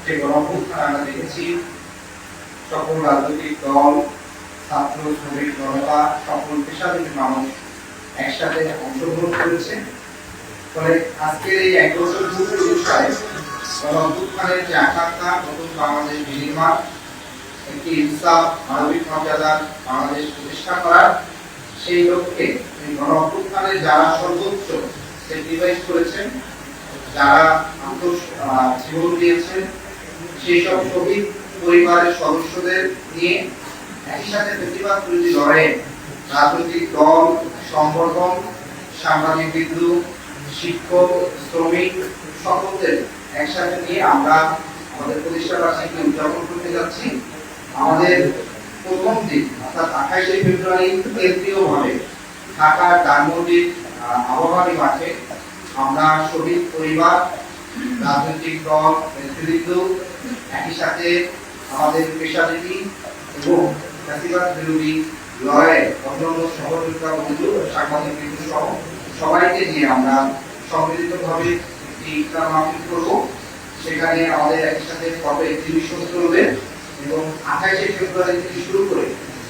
যে গণঅভ্যুত্থান আমরা দেখেছি সকল রাজনৈতিক দল, ছাত্র, শ্রমিক, জনতা, সকল পেশাজীবী মানুষ একসাথে অংশগ্রহণ করেছে। ফলে আজকের এই ১ বছর পূর্তি অনুষ্ঠানে গণঅভ্যুত্থানের যে আকাঙ্ক্ষা নতুন বাংলাদেশ বিনির্মাণ, একটি ইনসাফ, মানবিক মর্যাদার বাংলাদেশ প্রতিষ্ঠা করার সেই লক্ষ্যে গণঅভ্যুত্থানের যারা সর্বোচ্চ স্যাক্রিফাইস করেছেন, যারা জীবন দিয়েছেন, সেই সব শহীদ পরিবারের সদস্যদের নিয়ে একই সাথে প্রতিবাদ বিরোধী লড়াইয়ে রাজনৈতিক দল, সংগঠন, সাংবাদিক বিদ্রোহ, শিক্ষক, শ্রমিক সকলদের একসাথে নিয়ে আমরা আমাদের প্রতিষ্ঠাবার্ষিকী উদযাপন করতে যাচ্ছি। আমাদের প্রথম দিন অর্থাৎ ২৮শে ফেব্রুয়ারি কেন্দ্রীয়ভাবে ঢাকার ধানমন্ডির আবাহনী মাঠে আমরা শহীদ পরিবার, রাজনৈতিক দল, নেতৃবৃন্দ, একই সাথে আমাদের পেশাজীবী এবং ফ্যাসিবাদ বিরোধী লড়াইয়ে অন্যান্য সহযোগিতা বন্ধু, সাংবাদিক বন্ধু সহ সবাইকে নিয়ে আমরা সম্মিলিতভাবে একটি ইফতার মাহফিল করব। সেখানে আমাদের একই সাথে ফটো এক্সিবিশন চলবে এবং ২৮শে ফেব্রুয়ারি থেকে শুরু করে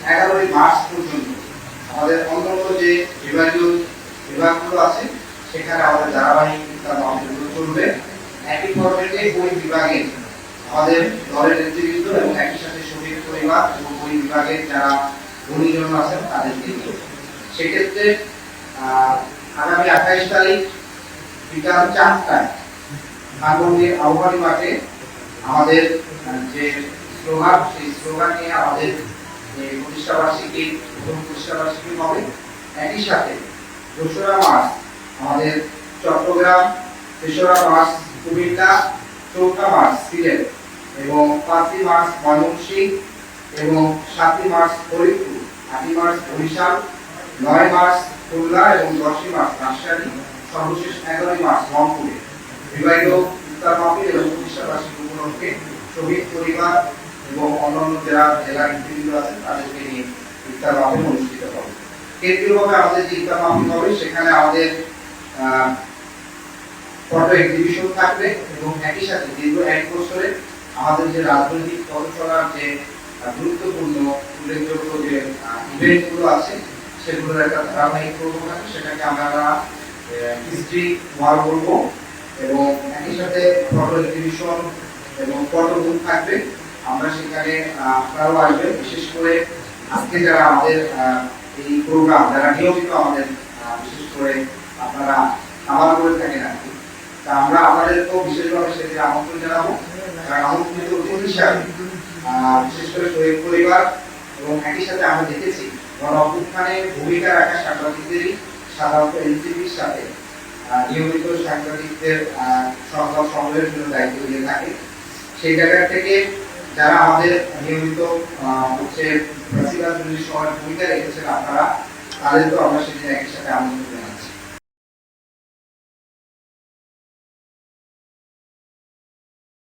১১ই মার্চ পর্যন্ত আমাদের অন্যান্য যে বিভাগগুলো আছে সেখানে আমাদের ধারাবাহিক ইফতার মাহফিলগুলো চলবে। একই ফরম্যাটে ওই বিভাগে আমাদের দলের নেতৃবৃন্দ এবং একই সাথে শহীদ পরিবার এবং ওই বিভাগের যারা গুণীজন আছেন তাদেরকে নিয়ে। সেক্ষেত্রে আগামী ২৮ তারিখ বিকাল ৪টায় ধানমন্ডির আবাহনী মাঠে আমাদের যে স্লোগান, সেই স্লোগান নিয়ে আমাদের প্রতিষ্ঠাবার্ষিকী হবে। একই সাথে ২রা মার্চ আমাদের চট্টগ্রাম, ৩রা মার্চ কুমিল্লা, ৪ঠা মার্চ সিলেট এবং ৫ই মার্চ ময়মনসিংহ এবং ৭ই মার্চ ফরিদপুর, ৮ই মার্চ বরিশাল, ৯ মার্চ খুলনা এবং ১০ই মার্চ রাজশাহী, সর্বশেষ ১১ই মার্চ রংপুরে বিভাগীয় ইফতার মাহফিল এবং প্রতিষ্ঠাবার্ষিকী উপলক্ষে শহীদ পরিবার এবং অন্যান্য জেলা নেতৃবৃন্দ আছেন তাদেরকে নিয়ে ইফতার মাহফিল অনুষ্ঠিত হবে। কেন্দ্রীয়ভাবে আমাদের যে ইফতার মাহফিল হবে সেখানে আমাদের ফটো এক্সিবিশন থাকবে এবং একই সাথে দীর্ঘ ১ বছরে আমাদের যে রাজনৈতিক পথচলার যে গুরুত্বপূর্ণ উল্লেখযোগ্য যে ইভেন্টগুলো আছে সেগুলোর একটা ধারাবাহিক প্রোগ্রাম থাকবে, সেটাকে আমরা হিস্ট্রি ওয়াল বলবো এবং একই সাথে ফটো এক্সিবিশন এবং ফটো বুথ থাকবে। আমরা সেখানে আপনারাও আসবেন, বিশেষ করে আজকে যারা আমাদের এই প্রোগ্রাম যারা নিয়মিত আমাদের বিশেষ করে আপনারা আমার করে থাকেন আর কি, তা আমরা আপনাদেরকেও বিশেষভাবে সেদিকে আমন্ত্রণ জানাবো। কারণ আমন্ত্রিত অতিথি হিসাবে বিশেষ করে শহীদ পরিবার এবং একই সাথে আমরা দেখেছি গণঅভ্যুত্থানে ভূমিকা রাখা সাংবাদিকদেরই সাধারণত এনসিপির সাথে নিয়মিত সাংবাদিকদের সংবাদ সংগ্রহের জন্য দায়িত্ব দিয়ে থাকে। সেই জায়গা থেকে যারা আমাদের নিয়মিত ফ্যাসিবাদ বিরোধী সময়ের ভূমিকা রেখেছেন আপনারা, তাদেরকেও আমরা সেদিন একই সাথে আমন্ত্রণ